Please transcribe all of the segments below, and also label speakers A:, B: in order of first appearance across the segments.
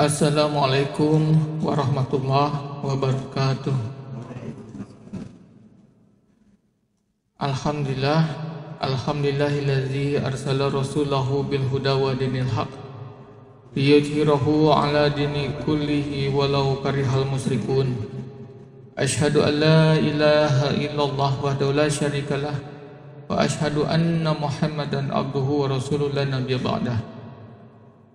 A: Assalamualaikum warahmatullahi wabarakatuh. Alhamdulillahilladzi arsala rasulahu bil huda wa dinil haq liyudhhirahu ala dini kullihi walau karihal musyrikun. Asyhadu an la ilaha illallah wahdahu la syarikalah wa asyhadu anna Muhammadan abduhu wa rasuluhu la nabiyya ba'dah.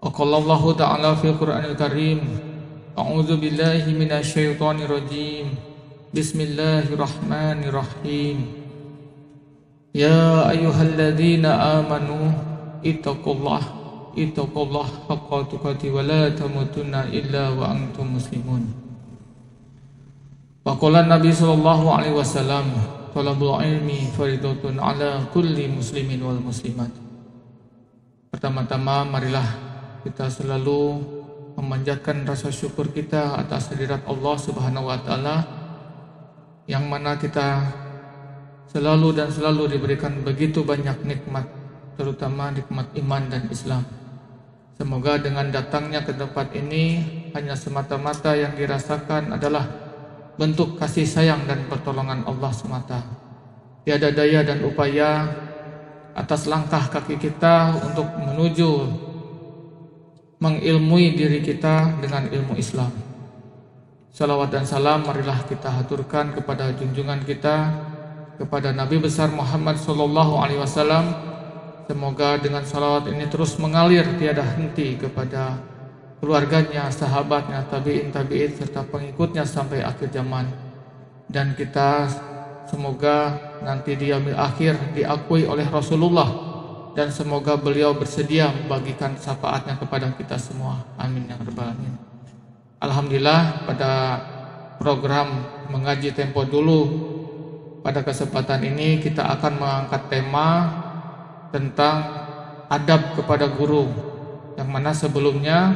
A: Aqallallahu ta'ala fil Qur'anil Karim. A'udzu billahi minasyaitonir rajim. Bismillahirrahmanirrahim. Ya ayyuhalladzina amanu ittaqullaha haqqa tuqatih wa la tamutunna illa wa antum muslimun. Wa qala Nabi sallallahu alaihi wasallam, talabul ilmi faridatun ala kulli muslimin wal muslimat. Pertama-tama marilah kita selalu memanjatkan rasa syukur kita atas hadirat Allah Subhanahu wa taala, yang mana kita selalu diberikan begitu banyak nikmat, terutama nikmat iman dan Islam. Semoga dengan datangnya ke tempat ini hanya semata-mata yang dirasakan adalah bentuk kasih sayang dan pertolongan Allah semata. Tiada daya dan upaya atas langkah kaki kita untuk menuju mengilmui diri kita dengan ilmu Islam. Salawat dan salam marilah kita haturkan kepada junjungan kita, kepada Nabi besar Muhammad sallallahu alaihi wasallam. Semoga dengan salawat ini terus mengalir tiada henti kepada keluarganya, sahabatnya, tabi'in serta pengikutnya sampai akhir zaman. Dan kita semoga nanti di yaumil akhir diakui oleh Rasulullah, dan semoga beliau bersedia membagikan syafaatnya kepada kita semua. Amin ya rabbal alamin. Alhamdulillah, pada program mengaji tempo dulu pada kesempatan ini kita akan mengangkat tema tentang adab kepada guru, yang mana sebelumnya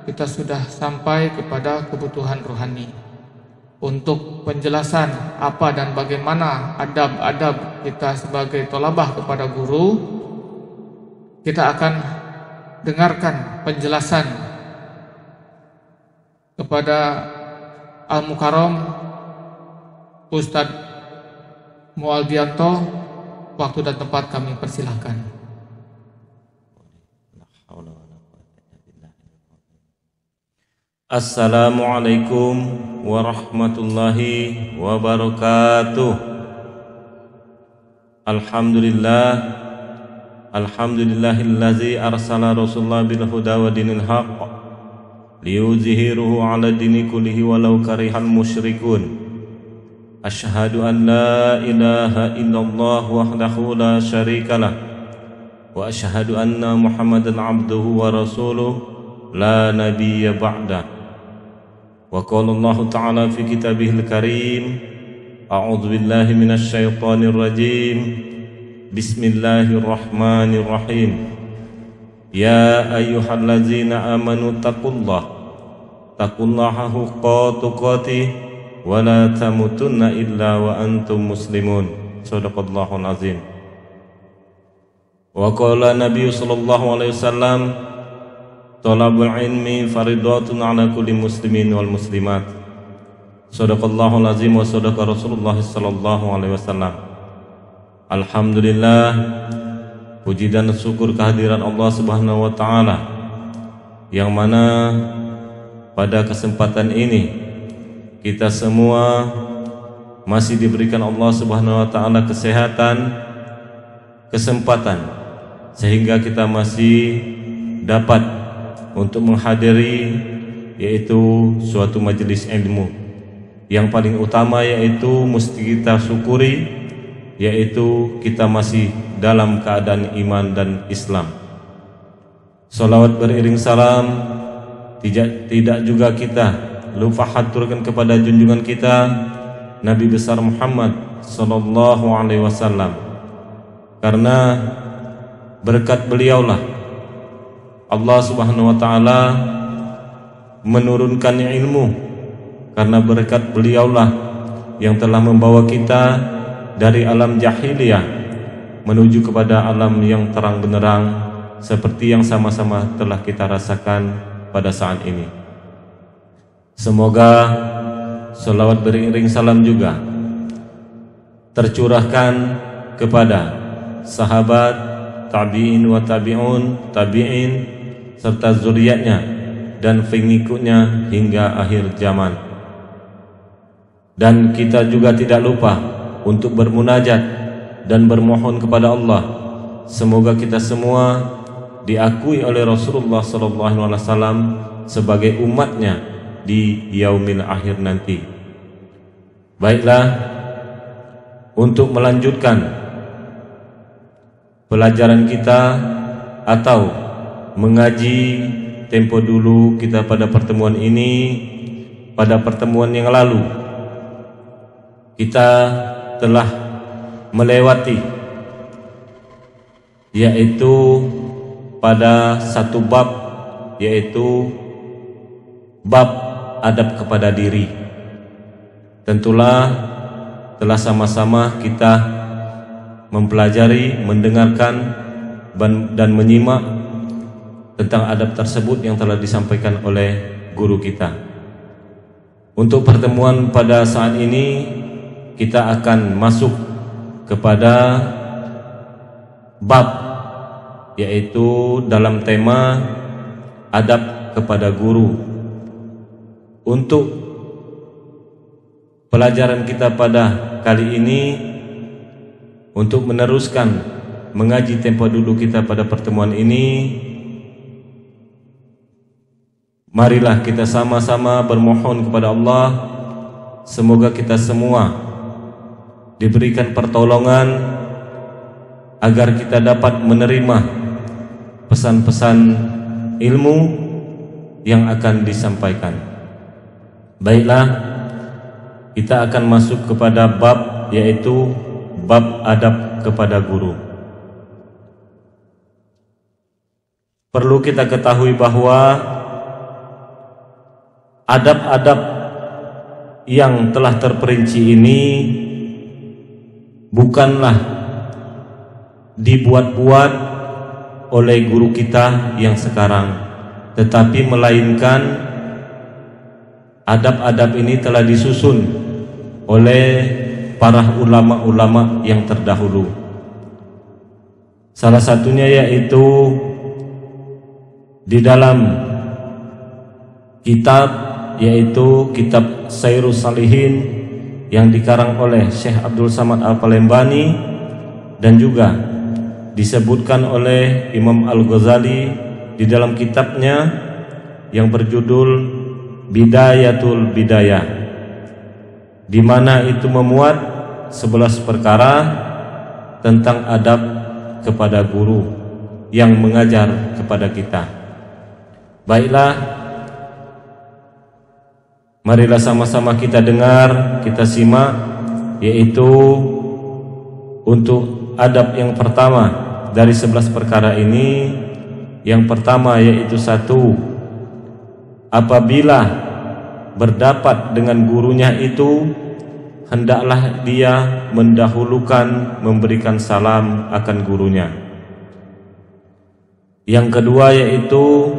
A: kita sudah sampai kepada kebutuhan rohani. Untuk penjelasan apa dan bagaimana adab-adab kita sebagai thalabah kepada guru, kita akan dengarkan penjelasan kepada Al-Mukarram Ustadz Mualdianto. Waktu dan tempat kami persilahkan.
B: Assalamualaikum warahmatullahi wabarakatuh. Alhamdulillahillazi arsala rasulullah bil huda wa dinil haq liyuzhiruhu ala dini kullihi walau karihal musyrikun. Asyhadu an la ilaha illallah wahdahu la syarikalah wa asyhadu anna Muhammadan abduhu wa rasuluhu la nabiyya ba'dah. Wa qala Allah ta'ala fi kitabihil karim, a'udzu billahi minasy syaithanir rajim. Bismillahirrahmanirrahim. Ya ayyuhalladzina amanu taqullaha haqqa tuqatih wa la tamutunna illa wa antum muslimun. Shadaqallahul azim. Wa qala Nabi sallallahu alaihi wasallam, talabul ilmi faridatun ala kulli muslimin wal muslimat. Shadaqallahul azim wa shadaqa Rasulullah sallallahu alaihi wasallam. Alhamdulillah, puji dan syukur kehadiran Allah Subhanahu wa taala, yang mana pada kesempatan ini kita semua masih diberikan Allah Subhanahu wa taala kesehatan, kesempatan, sehingga kita masih dapat untuk menghadiri yaitu suatu majelis ilmu. Yang paling utama yaitu mesti kita syukuri, yaitu kita masih dalam keadaan iman dan Islam. Salawat beriring salam tidak juga kita lupa haturkan kepada junjungan kita Nabi besar Muhammad sallallahu alaihi wasallam, karena berkat beliaulah Allah Subhanahu wa taala menurunkan ilmu, karena berkat beliaulah yang telah membawa kita dari alam jahiliyah menuju kepada alam yang terang benderang, seperti yang sama-sama telah kita rasakan pada saat ini. Semoga selawat beriring salam juga tercurahkan kepada sahabat, tabi'in wa tabi'in serta zuriatnya dan pengikutnya hingga akhir zaman. Dan kita juga tidak lupa untuk bermunajat dan bermohon kepada Allah, semoga kita semua diakui oleh Rasulullah SAW sebagai umatnya di yaumil akhir nanti. Baiklah, untuk melanjutkan pelajaran kita atau mengaji tempo dulu kita pada pertemuan ini, pada pertemuan yang lalu kita telah melewati, yaitu pada satu bab, yaitu bab adab kepada diri. Tentulah telah sama-sama kita mempelajari, mendengarkan dan menyimak tentang adab tersebut yang telah disampaikan oleh guru kita. Untuk pertemuan pada saat ini kita akan masuk kepada bab, yaitu dalam tema adab kepada guru. Untuk pelajaran kita pada kali ini, untuk meneruskan mengaji tempo dulu kita pada pertemuan ini, marilah kita sama-sama bermohon kepada Allah, semoga kita semua diberikan pertolongan agar kita dapat menerima pesan-pesan ilmu yang akan disampaikan. Baiklah, kita akan masuk kepada bab, yaitu bab adab kepada guru. Perlu kita ketahui bahwa adab-adab yang telah terperinci ini bukanlah dibuat-buat oleh guru kita yang sekarang, tetapi melainkan adab-adab ini telah disusun oleh para ulama-ulama yang terdahulu. Salah satunya yaitu di dalam kitab, yaitu kitab Sairus Salihin yang dikarang oleh Syekh Abdul Samad Al-Palembani, dan juga disebutkan oleh Imam Al-Ghazali di dalam kitabnya yang berjudul Bidayatul Bidayah, di mana itu memuat 11 perkara tentang adab kepada guru yang mengajar kepada kita. Baiklah, marilah sama-sama kita dengar, kita simak, yaitu untuk adab yang pertama dari 11 perkara ini. Yang pertama yaitu 1, apabila berdapat dengan gurunya itu, hendaklah dia mendahulukan memberikan salam akan gurunya. Yang kedua yaitu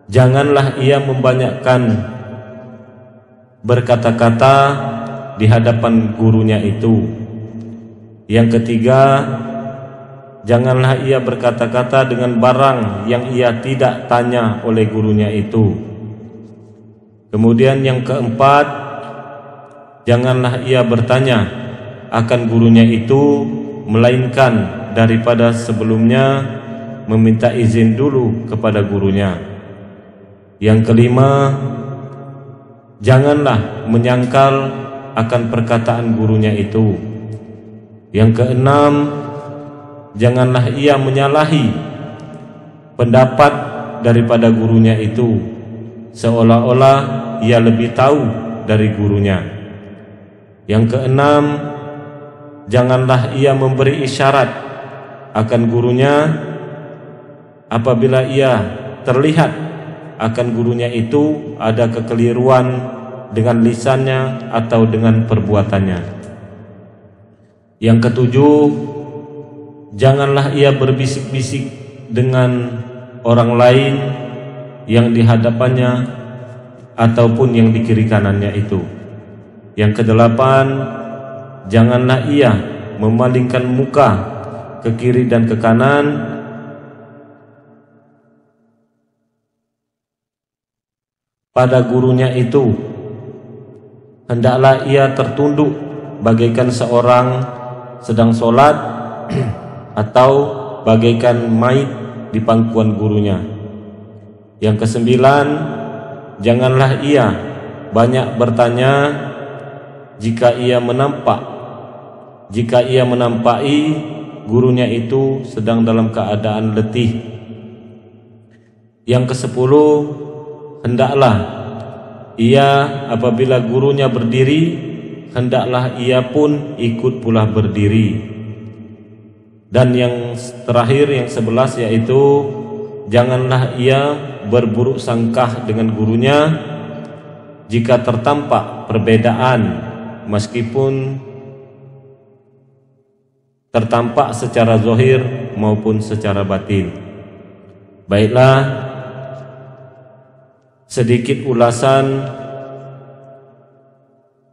B: janganlah ia membanyakkan berkata-kata di hadapan gurunya itu. Yang ketiga, janganlah ia berkata-kata dengan barang yang ia tidak tanya oleh gurunya itu. Kemudian yang keempat, janganlah ia bertanya akan gurunya itu, melainkan daripada sebelumnya meminta izin dulu kepada gurunya. Yang kelima, janganlah menyangkal akan perkataan gurunya itu. Yang keenam, janganlah ia menyalahi pendapat daripada gurunya itu, seolah-olah ia lebih tahu dari gurunya. Yang keenam, janganlah ia memberi isyarat akan gurunya apabila ia terlihat akan gurunya itu ada kekeliruan dengan lisannya atau dengan perbuatannya. Yang ketujuh, janganlah ia berbisik-bisik dengan orang lain yang di hadapannya ataupun yang di kiri kanannya itu. Yang kedelapan, janganlah ia memalingkan muka ke kiri dan ke kanan pada gurunya itu. Hendaklah ia tertunduk bagaikan seorang sedang sholat atau bagaikan mayit di pangkuan gurunya. Yang kesembilan, janganlah ia banyak bertanya jika ia menampai gurunya itu sedang dalam keadaan letih. Yang kesepuluh, hendaklah ia apabila gurunya berdiri, hendaklah ia pun ikut pula berdiri. Dan yang terakhir, yang 11, yaitu janganlah ia berburuk sangka dengan gurunya jika tertampak perbedaan, meskipun tertampak secara zahir maupun secara batin. Baiklah, sedikit ulasan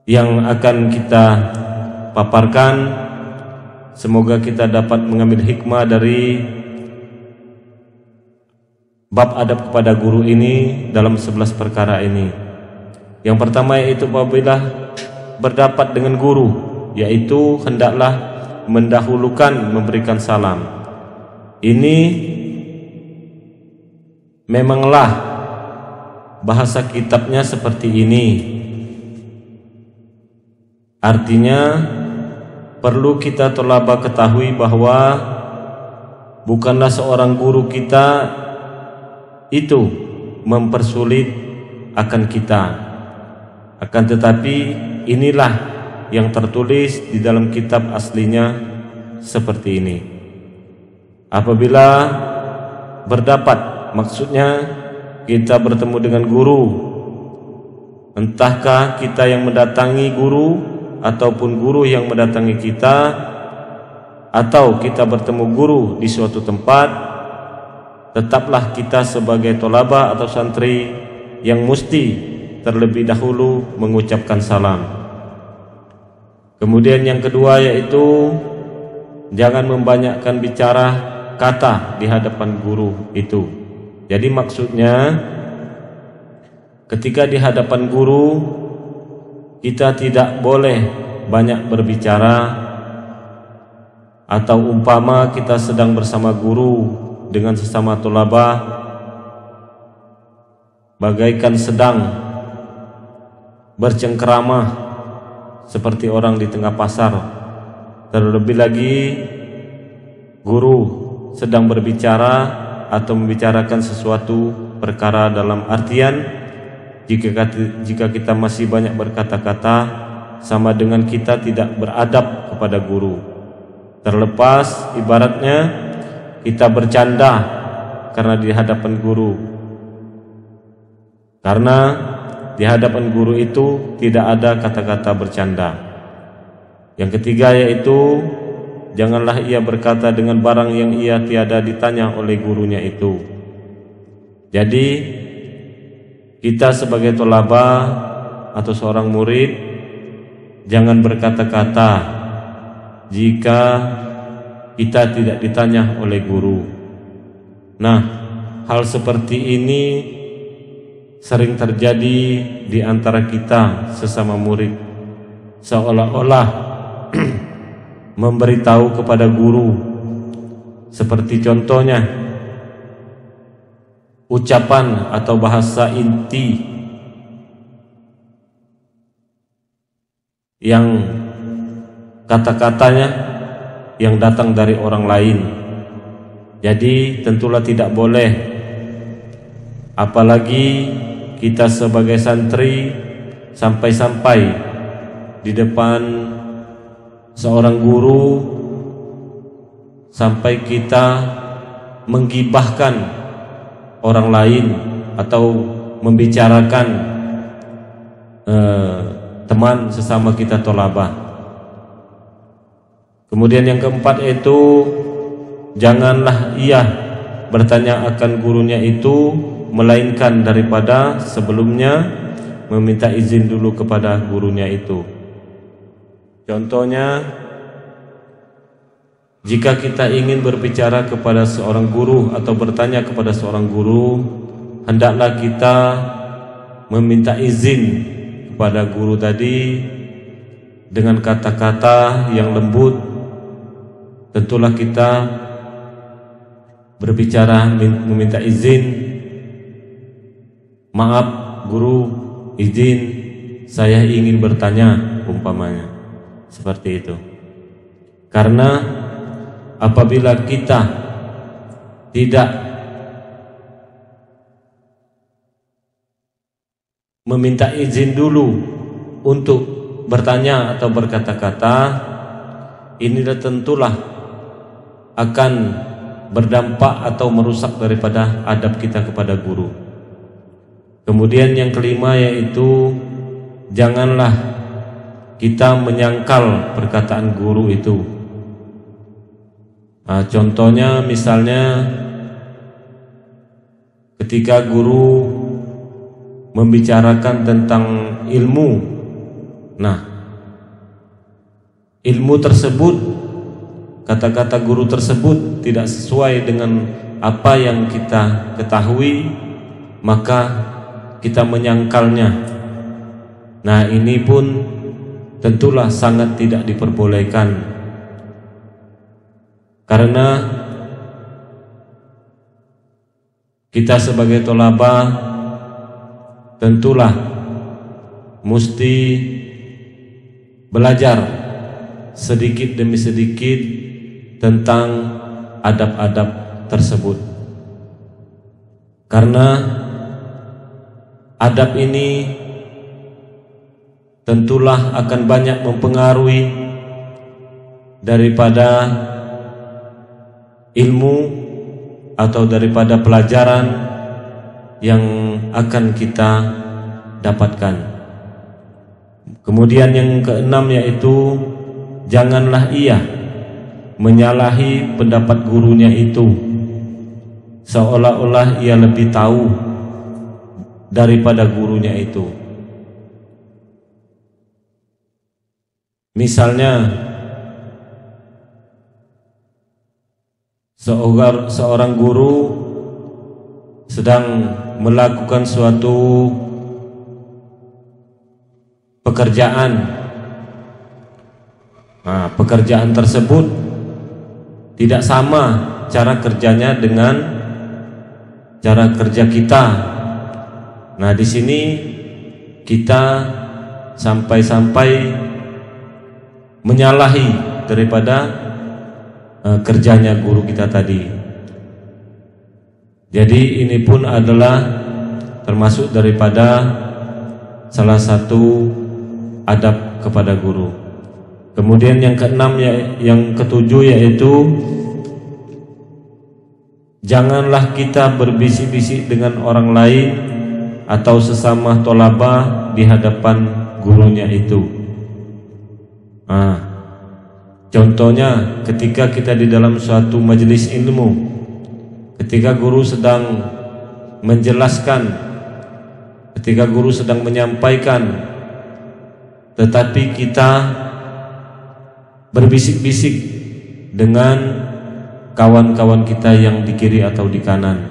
B: yang akan kita paparkan. Semoga kita dapat mengambil hikmah dari bab adab kepada guru ini dalam 11 perkara ini. Yang pertama yaitu apabila berdapat dengan guru, yaitu hendaklah mendahulukan memberikan salam. Ini memanglah bahasa kitabnya seperti ini. Artinya perlu kita tolaba ketahui bahwa bukanlah seorang guru kita itu mempersulit akan kita, akan tetapi inilah yang tertulis di dalam kitab aslinya seperti ini. Apabila berdapat, maksudnya kita bertemu dengan guru, entahkah kita yang mendatangi guru ataupun guru yang mendatangi kita, atau kita bertemu guru di suatu tempat, tetaplah kita sebagai tolaba atau santri yang mesti terlebih dahulu mengucapkan salam. Kemudian yang kedua yaitu jangan membanyakkan bicara kata di hadapan guru itu. Jadi maksudnya ketika di hadapan guru kita tidak boleh banyak berbicara, atau umpama kita sedang bersama guru dengan sesama tolabah bagaikan sedang bercengkeramah seperti orang di tengah pasar. Terlebih lagi guru sedang berbicara atau membicarakan sesuatu perkara dalam artian jika kita masih banyak berkata-kata, sama dengan kita tidak beradab kepada guru. Terlepas ibaratnya kita bercanda karena di hadapan guru, karena di hadapan guru itu tidak ada kata-kata bercanda. Yang ketiga yaitu janganlah ia berkata dengan barang yang ia tiada ditanya oleh gurunya itu. Jadi kita sebagai tolabah atau seorang murid jangan berkata-kata jika kita tidak ditanya oleh guru. Nah, hal seperti ini sering terjadi di antara kita sesama murid, seolah-olah memberitahu kepada guru. Seperti contohnya ucapan atau bahasa inti yang kata-katanya yang datang dari orang lain. Jadi tentulah tidak boleh, apalagi kita sebagai santri sampai-sampai di depan seorang guru sampai kita menggibahkan orang lain atau membicarakan teman sesama kita tolabah. Kemudian yang keempat itu janganlah ia bertanya akan gurunya itu, melainkan daripada sebelumnya meminta izin dulu kepada gurunya itu. Contohnya, jika kita ingin berbicara kepada seorang guru atau bertanya kepada seorang guru, hendaklah kita meminta izin kepada guru tadi dengan kata-kata yang lembut. Tentulah kita berbicara meminta izin, maaf guru, izin saya ingin bertanya, umpamanya seperti itu. Karena apabila kita tidak meminta izin dulu untuk bertanya atau berkata-kata, inilah tentulah akan berdampak atau merusak daripada adab kita kepada guru. Kemudian yang kelima yaitu janganlah kita menyangkal perkataan guru itu. Nah, contohnya misalnya ketika guru membicarakan tentang ilmu, nah ilmu tersebut, kata-kata guru tersebut tidak sesuai dengan apa yang kita ketahui, maka kita menyangkalnya. Nah, ini pun tentulah sangat tidak diperbolehkan, karena kita sebagai thalabah tentulah mesti belajar sedikit demi sedikit tentang adab-adab tersebut, karena adab ini tentulah akan banyak mempengaruhi daripada ilmu atau daripada pelajaran yang akan kita dapatkan. Kemudian yang keenam yaitu janganlah ia menyalahi pendapat gurunya itu seolah-olah ia lebih tahu daripada gurunya itu. Misalnya seorang guru sedang melakukan suatu pekerjaan. Nah, pekerjaan tersebut tidak sama cara kerjanya dengan cara kerja kita. Nah, di sini kita sampai-sampai menyalahi daripada kerjanya guru kita tadi. Jadi ini pun adalah termasuk daripada salah satu adab kepada guru. Kemudian yang keenam yang ketujuh yaitu janganlah kita berbisik-bisik dengan orang lain atau sesama thalabah di hadapan gurunya itu. Nah, contohnya ketika kita di dalam suatu majelis ilmu, ketika guru sedang menjelaskan, ketika guru sedang menyampaikan, tetapi kita berbisik-bisik dengan kawan-kawan kita yang di kiri atau di kanan.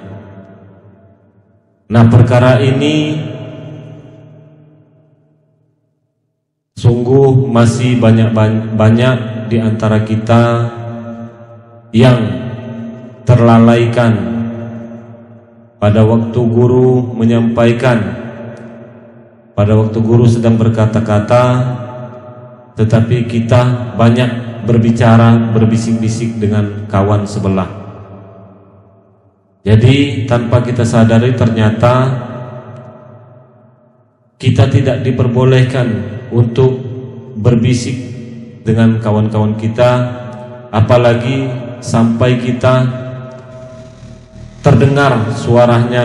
B: Nah, perkara ini sungguh masih banyak di antara kita yang terlalaikan pada waktu guru menyampaikan, pada waktu guru sedang berkata-kata, tetapi kita banyak berbicara, berbisik-bisik dengan kawan sebelah. Jadi tanpa kita sadari ternyata kita tidak diperbolehkan untuk berbisik dengan kawan-kawan kita, apalagi sampai kita terdengar suaranya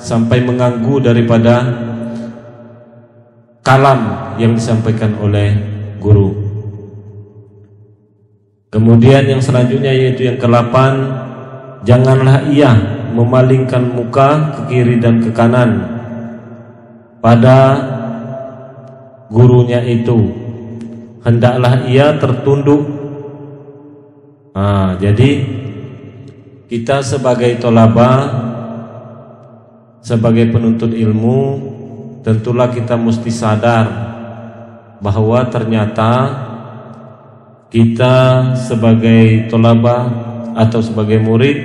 B: sampai mengganggu daripada kalam yang disampaikan oleh guru. Kemudian yang selanjutnya yaitu yang ke-8, janganlah ia memalingkan muka ke kiri dan ke kanan pada gurunya itu, hendaklah ia tertunduk. Jadi kita sebagai tolaba, sebagai penuntut ilmu, tentulah kita mesti sadar bahwa ternyata kita sebagai tolaba atau sebagai murid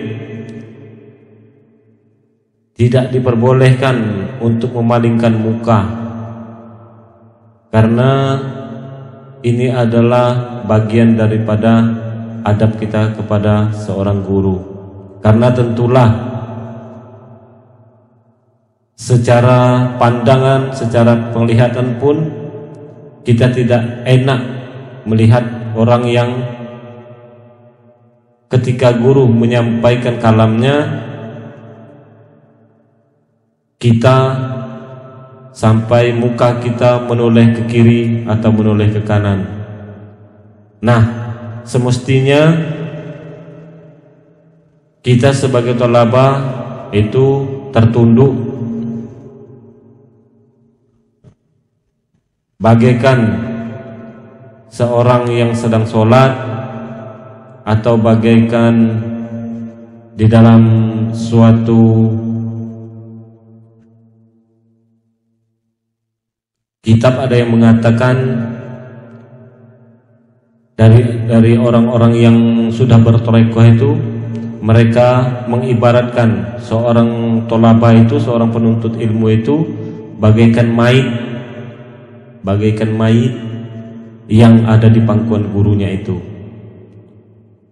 B: tidak diperbolehkan untuk memalingkan muka, karena ini adalah bagian daripada adab kita kepada seorang guru. Karena tentulah secara pandangan, secara penglihatan pun kita tidak enak melihat orang yang ketika guru menyampaikan kalamnya, kita sampai muka kita menoleh ke kiri atau menoleh ke kanan. Nah, semestinya kita sebagai thalabah itu tertunduk bagaikan seorang yang sedang sholat, atau bagaikan di dalam suatu kitab ada yang mengatakan dari orang-orang yang sudah berthariqah itu, mereka mengibaratkan seorang thalabah itu, seorang penuntut ilmu itu bagaikan mayit yang ada di pangkuan gurunya itu.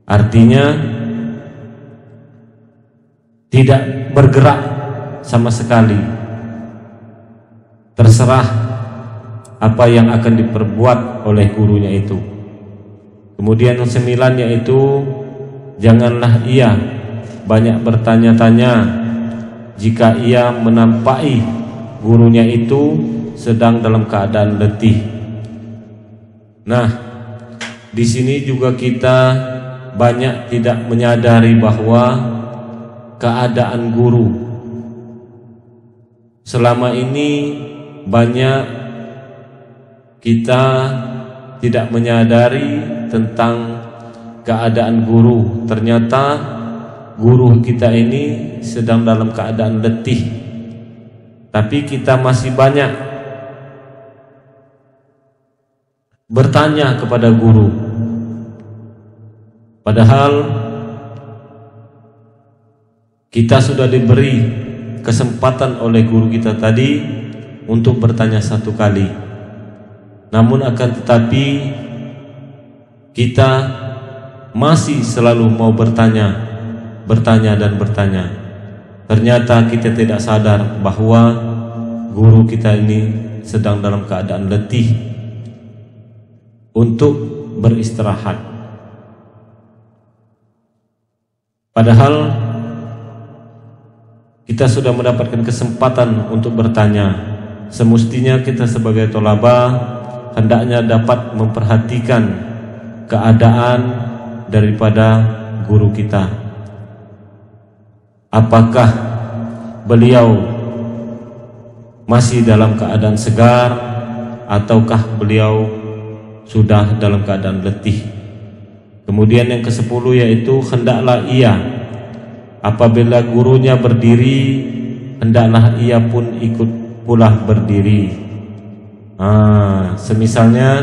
B: Artinya tidak bergerak sama sekali, terserah apa yang akan diperbuat oleh gurunya itu. Kemudian yang 9 yaitu janganlah ia banyak bertanya-tanya jika ia menampai gurunya itu sedang dalam keadaan letih. Nah, di sini juga kita banyak tidak menyadari bahwa keadaan guru selama ini banyak kita tidak menyadari tentang keadaan guru. Ternyata guru kita ini sedang dalam keadaan letih, tapi kita masih banyak bertanya kepada guru, padahal kita sudah diberi kesempatan oleh guru kita tadi untuk bertanya 1 kali. Namun akan tetapi kita masih selalu mau bertanya dan bertanya. Ternyata kita tidak sadar bahwa guru kita ini sedang dalam keadaan letih untuk beristirahat. Padahal kita sudah mendapatkan kesempatan untuk bertanya. Semestinya kita sebagai thalabah hendaknya dapat memperhatikan keadaan daripada guru kita. Apakah beliau masih dalam keadaan segar, ataukah beliau sudah dalam keadaan letih? Kemudian yang ke-10 yaitu hendaklah ia apabila gurunya berdiri, hendaklah ia pun ikut pula berdiri. Semisalnya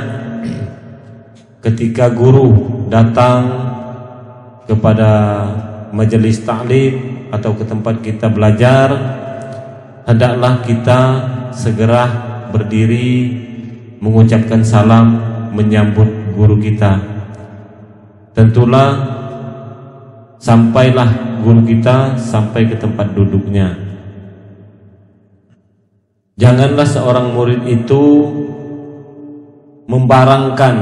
B: ketika guru datang kepada majelis ta'lim atau ke tempat kita belajar, hendaklah kita segera berdiri mengucapkan salam menyambut guru kita. Tentulah sampailah guru kita sampai ke tempat duduknya. Janganlah seorang murid itu membarangkan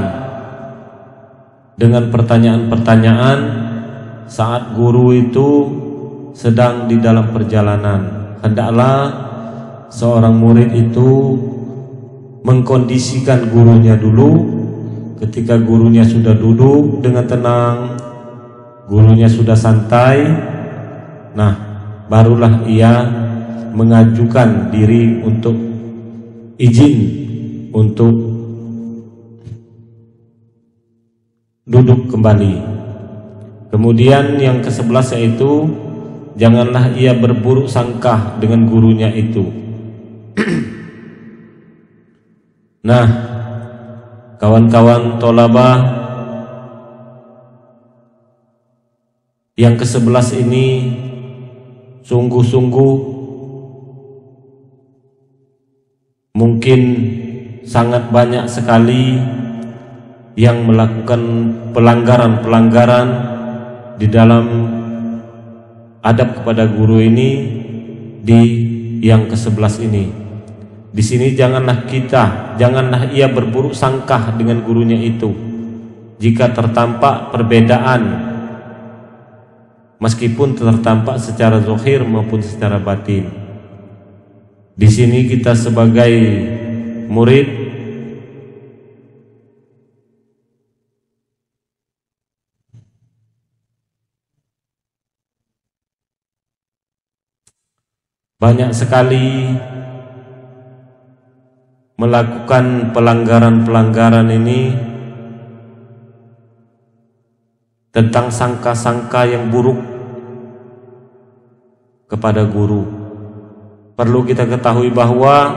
B: dengan pertanyaan-pertanyaan saat guru itu sedang di dalam perjalanan. Hendaklah seorang murid itu mengkondisikan gurunya dulu. Ketika gurunya sudah duduk dengan tenang, gurunya sudah santai, Nah, barulah ia mengajukan diri untuk izin untuk duduk kembali. Kemudian yang ke-11 yaitu janganlah ia berburuk sangka dengan gurunya itu. Nah, kawan-kawan tolabah, yang ke-11 ini sungguh-sungguh mungkin sangat banyak sekali yang melakukan pelanggaran-pelanggaran di dalam adab kepada guru ini di yang ke-11 ini. Di sini janganlah ia berburuk sangka dengan gurunya itu. Jika tertampak perbedaan, meskipun tertampak secara zahir maupun secara batin. Di sini kita sebagai murid banyak sekali melakukan pelanggaran-pelanggaran ini tentang sangka-sangka yang buruk kepada guru. Perlu kita ketahui bahwa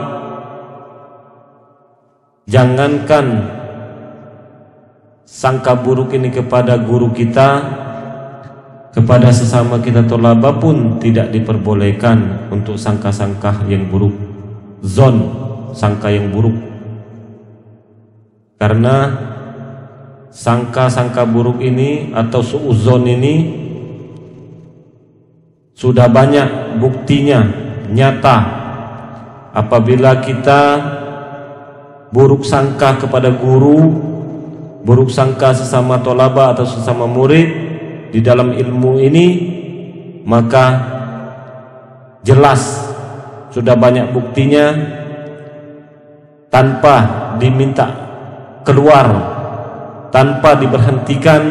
B: jangankan sangka buruk ini kepada guru kita, kepada sesama kita tolaba pun tidak diperbolehkan untuk sangka-sangka yang buruk, sangka yang buruk. Karena sangka-sangka buruk ini atau suuzon ini sudah banyak buktinya nyata. Apabila kita buruk sangka kepada guru, buruk sangka sesama tolaba atau sesama murid di dalam ilmu ini, maka jelas sudah banyak buktinya, tanpa diminta keluar, tanpa diberhentikan,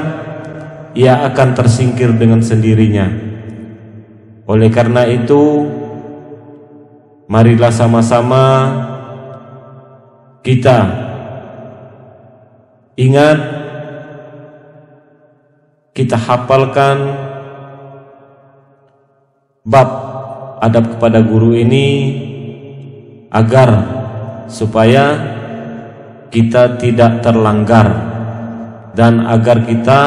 B: ia akan tersingkir dengan sendirinya. Oleh karena itu, marilah sama-sama kita ingat, kita hafalkan bab adab kepada guru ini agar supaya kita tidak terlanggar dan agar kita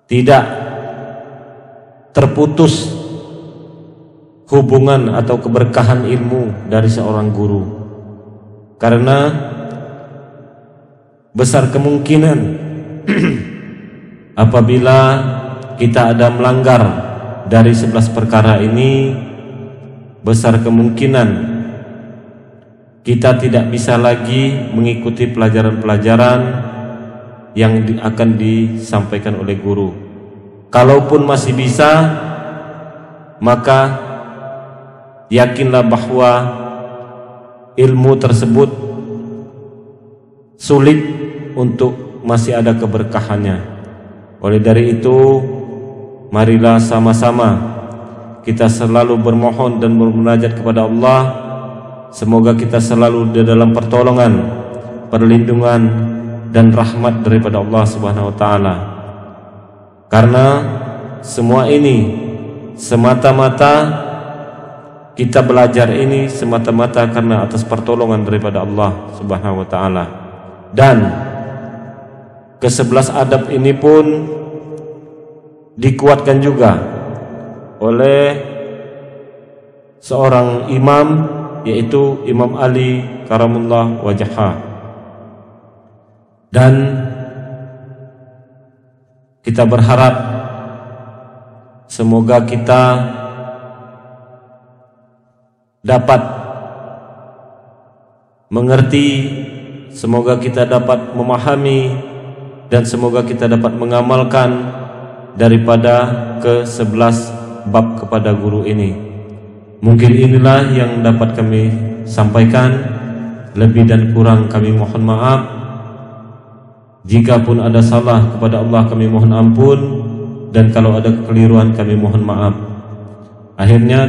B: tidak terputus hubungan atau keberkahan ilmu dari seorang guru. Karena besar kemungkinan apabila kita ada melanggar dari 11 perkara ini, besar kemungkinan kita tidak bisa lagi mengikuti pelajaran-pelajaran yang akan disampaikan oleh guru. Kalaupun masih bisa, maka yakinlah bahwa ilmu tersebut sulit untuk masih ada keberkahannya. Oleh dari itu, marilah sama-sama kita selalu bermohon dan bermunajat kepada Allah, semoga kita selalu di dalam pertolongan, perlindungan dan rahmat daripada Allah Subhanahu wa taala. Karena semua ini semata-mata kita belajar ini semata-mata karena atas pertolongan daripada Allah Subhanahu wa taala. Dan ke-11 adab ini pun dikuatkan juga oleh seorang imam, yaitu Imam Ali karamullah wajhah. Dan kita berharap semoga kita dapat mengerti, semoga kita dapat memahami, dan semoga kita dapat mengamalkan daripada ke-11 bab kepada guru ini. Mungkin inilah yang dapat kami sampaikan. Lebih dan kurang kami mohon maaf. Jika pun ada salah kepada Allah kami mohon ampun. dan kalau ada kekeliruan kami mohon maaf. Akhirnya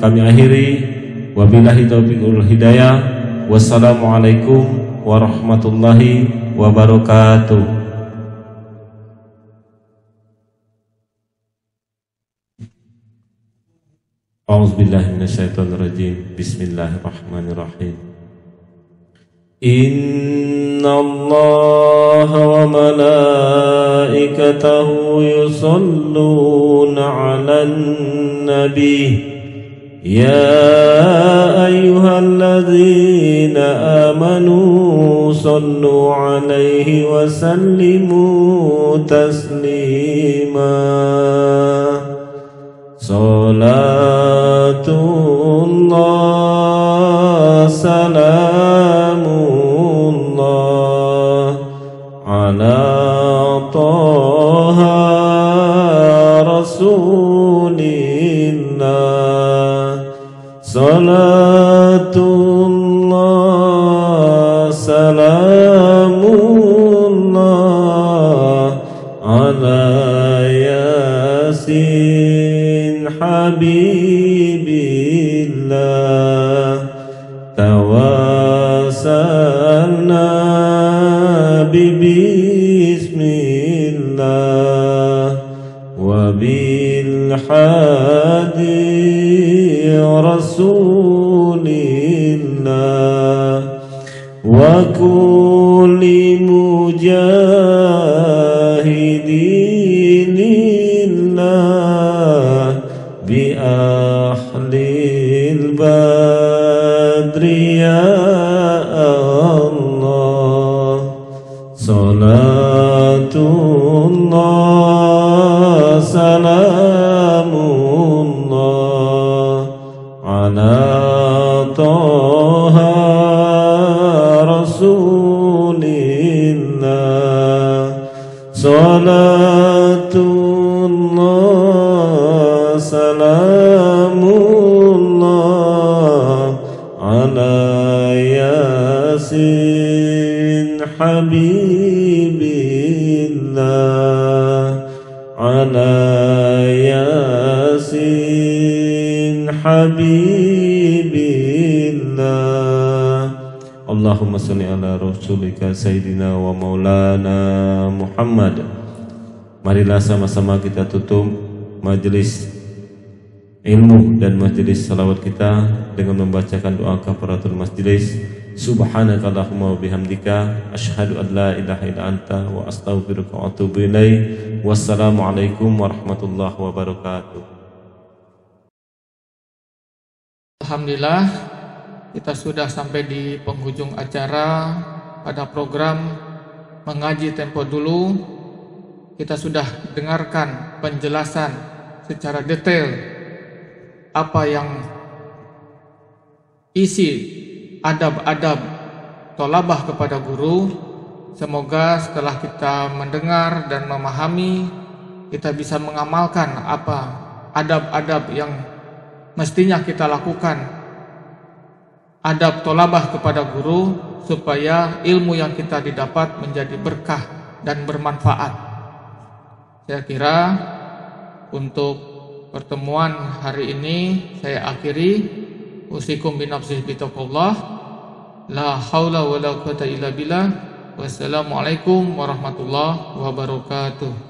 B: kami akhiri, wabillahi taufiqul hidayah. Wassalamualaikum warahmatullahi wabarakatuh. A'udzubillahi minasyaitonirrajim. Bismillahirrahmanirrahim. Innallaha wa malaikatahu yusholluna 'alan nabi. Ya ayyuhalladzina amanu sallu 'alaihi wa sallimu taslima. Salatullah salamullah ala Taha Rasulillah. Salatullah salamullah ala Yasin Habibillah. Tawassalna bismillah wa bil hadi rasulillah wa kulli mujahidinillah bi ahlil badri ya Allah. Salatullah salamullah ala Taha Rasulillah. Salatullah salamullah ala Yasin Habibillah. Ala Yasin Habibillah. Allahumma salli ala rasulika sayyidina wa maulana Muhammad. Marilah sama-sama kita tutup majelis ilmu dan majelis salawat kita dengan membacakan doa kafaratul majelis. Subhanaka Allahumma wa bihamdika asyhadu an la ilaha illa anta wa astaghfiruka wa atubu ilaik. Wassalamualaikum warahmatullahi wabarakatuh.
A: Alhamdulillah, kita sudah sampai di penghujung acara pada program Mengaji Tempo Dulu. Kita sudah dengarkan penjelasan secara detail apa yang isi adab-adab tolabah kepada guru. Semoga setelah kita mendengar dan memahami, kita bisa mengamalkan apa adab-adab yang mestinya kita lakukan. Adab tolabah kepada guru supaya ilmu yang kita didapat menjadi berkah dan bermanfaat. Saya kira untuk pertemuan hari ini saya akhiri. Usikum binafsi bitaqullah. La haula wa la quwata illa billah. Wassalamualaikum warahmatullahi wabarakatuh.